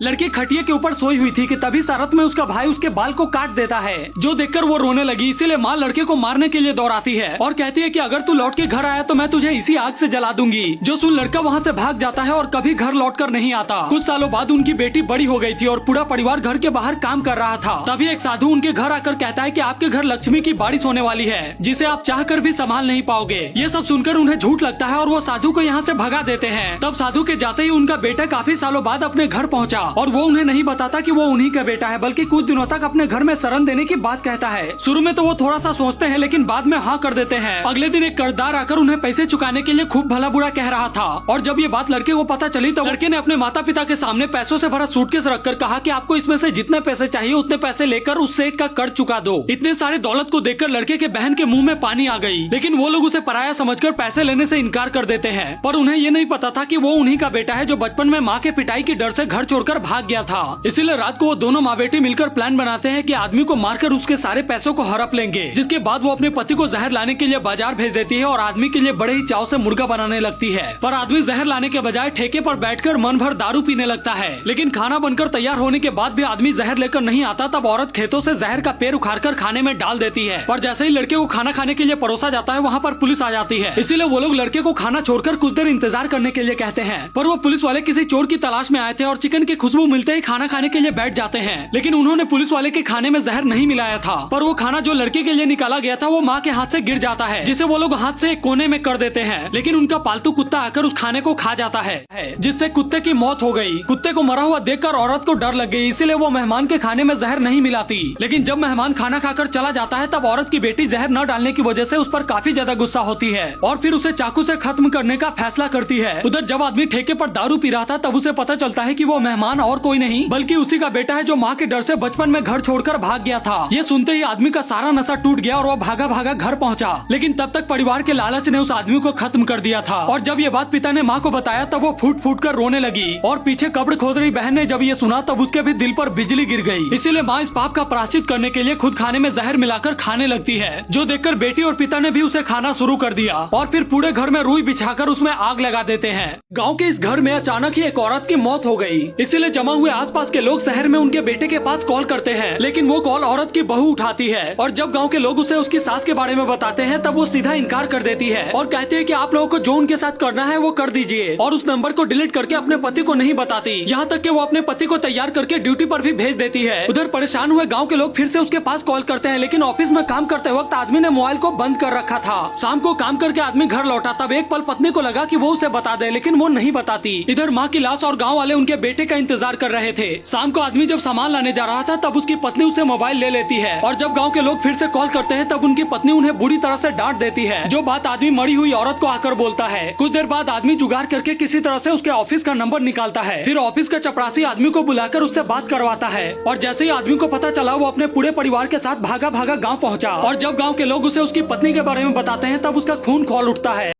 लड़की खटिया के ऊपर सोई हुई थी कि तभी सारत में उसका भाई उसके बाल को काट देता है, जो देखकर वो रोने लगी। इसीलिए माँ लड़के को मारने के लिए दौड़ाती है और कहती है कि अगर तू लौट के घर आया तो मैं तुझे इसी आग से जला दूंगी। जो सुन लड़का वहाँ से भाग जाता है और कभी घर लौटकर नहीं आता। कुछ सालों बाद उनकी बेटी बड़ी हो गई थी और पूरा परिवार घर के बाहर काम कर रहा था। तभी एक साधु उनके घर आकर कहता है कि आपके घर लक्ष्मी की बारिश होने वाली है, जिसे आप चाहकर भी संभाल नहीं पाओगे। ये सब सुनकर उन्हें झूठ लगता है और वो साधु को यहाँ से भगा देते हैं। तब साधु के जाते ही उनका बेटा काफी सालों बाद अपने घर पहुँचा और वो उन्हें नहीं बताता कि वो उन्हीं का बेटा है, बल्कि कुछ दिनों तक अपने घर में शरण देने की बात कहता है। शुरू में तो वो थोड़ा सा सोचते हैं, लेकिन बाद में हाँ कर देते हैं। अगले दिन एक कर्जदार आकर उन्हें पैसे चुकाने के लिए खूब भला बुरा कह रहा था और जब ये बात लड़के को पता चली तो लड़के ने अपने माता पिता के सामने पैसों से भरा सूटकेस रखकर कहा कि आपको इसमें से जितने पैसे चाहिए उतने पैसे लेकर उस सेठ का कर्ज चुका दो। इतने सारे दौलत को देखकर लड़के के बहन के मुंह में पानी आ गई, लेकिन वो लोग उसे पराया समझकर पैसे लेने से इनकार कर देते हैं। पर उन्हें ये नहीं पता था कि वो उन्हीं का बेटा है जो बचपन में माँ के पिटाई के डर से घर छोड़कर भाग गया था। इसीलिए रात को वो दोनों माँ बेटी मिलकर प्लान बनाते हैं कि आदमी को मारकर उसके सारे पैसों को हड़प लेंगे, जिसके बाद वो अपने पति को जहर लाने के लिए बाजार भेज देती है और आदमी के लिए बड़े ही चाव से मुर्गा बनाने लगती है। पर आदमी जहर लाने के बजाय ठेके पर बैठकर मन भर दारू पीने लगता है। लेकिन खाना बनकर तैयार होने के बाद भी आदमी जहर लेकर नहीं आता, तब औरत खेतों से जहर का पेड़ उखाड़कर खाने में डाल देती है। पर जैसे ही लड़के को खाना खाने के लिए परोसा जाता है, वहाँ पर पुलिस आ जाती है। इसीलिए वो लोग लड़के को खाना छोड़कर कुछ देर इंतजार करने के लिए कहते हैं। पर वो पुलिस वाले किसी चोर की तलाश में आए थे और चिकन की खुशबू मिलते ही खाना खाने के लिए बैठ जाते हैं। लेकिन उन्होंने पुलिस वाले के खाने में जहर नहीं मिलाया था। पर वो खाना जो लड़के के लिए निकाला गया था वो माँ के हाथ से गिर जाता है, जिसे वो लोग हाथ से एक कोने में कर देते हैं। लेकिन उनका पालतू कुत्ता आकर उस खाने को खा जाता है, जिससे कुत्ते की मौत हो गई। कुत्ते को मरा हुआ देखकर औरत को डर लग गई, इसीलिए वो मेहमान के खाने में जहर नहीं मिलाती। लेकिन जब मेहमान खाना खाकर चला जाता है, तब औरत की बेटी जहर न डालने की वजह से उस पर काफी ज्यादा गुस्सा होती है और फिर उसे चाकू से खत्म करने का फैसला करती है। उधर जब आदमी ठेके पर दारू पी रहा था, तब उसे पता चलता है कि वो मेहमान और कोई नहीं बल्कि उसी का बेटा है, जो माँ के डर से बचपन में घर छोड़कर भाग गया था। ये सुनते ही आदमी का सारा नशा टूट गया और वो भागा भागा घर पहुंचा। लेकिन तब तक परिवार के लालच ने उस आदमी को खत्म कर दिया था। और जब ये बात पिता ने माँ को बताया, तब वो फूट फूट कर रोने लगी और पीछे कब्र खोद रही बहन ने जब ये सुना, तब उसके भी दिल पर बिजली गिर गई। इसीलिए माँ इस पाप का प्रायश्चित करने के लिए खुद खाने में जहर मिलाकर खाने लगती है, जो देखकर बेटी और पिता ने भी उसे खाना शुरू कर दिया और फिर पूरे घर में रुई बिछाकर उसमें आग लगा देते हैं। गाँव के इस घर में अचानक ही एक औरत की मौत हो गई। इसीलिए जमा हुए आसपास के लोग शहर में उनके बेटे के पास कॉल करते हैं, लेकिन वो कॉल औरत की बहू उठाती है और जब गांव के लोग उसे उसकी सास के बारे में बताते हैं, तब वो सीधा इनकार कर देती है और कहती है कि आप लोगों को जो उनके साथ करना है वो कर दीजिए, और उस नंबर को डिलीट करके अपने पति को नहीं बताती। यहाँ तक कि वो अपने पति को तैयार करके ड्यूटी पर भी भेज देती है। उधर परेशान हुए गाँव के लोग फिर से उसके पास कॉल करते हैं, लेकिन ऑफिस में काम करते वक्त आदमी ने मोबाइल को बंद कर रखा था। शाम को काम करके आदमी घर लौटा, तब एक पल पत्नी को लगा कि वो उसे बता दे, लेकिन वो नहीं बताती। इधर माँ की लाश और गाँव वाले उनके बेटे का इंतजार कर रहे थे। शाम को आदमी जब सामान लाने जा रहा था, तब उसकी पत्नी उसे मोबाइल ले लेती है और जब गांव के लोग फिर से कॉल करते हैं, तब उनकी पत्नी उन्हें बुरी तरह से डांट देती है, जो बात आदमी मरी हुई औरत को आकर बोलता है। कुछ देर बाद आदमी जुगाड़ करके किसी तरह से उसके ऑफिस का नंबर निकालता है। फिर ऑफिस का चपरासी आदमी को बुलाकर उससे बात करवाता है और जैसे ही आदमी को पता चला, वो अपने पूरे परिवार के साथ भागा भागा गाँव पहुँचा और जब गाँव के लोग उसे उसकी पत्नी के बारे में बताते हैं, तब उसका खून खौल उठता है।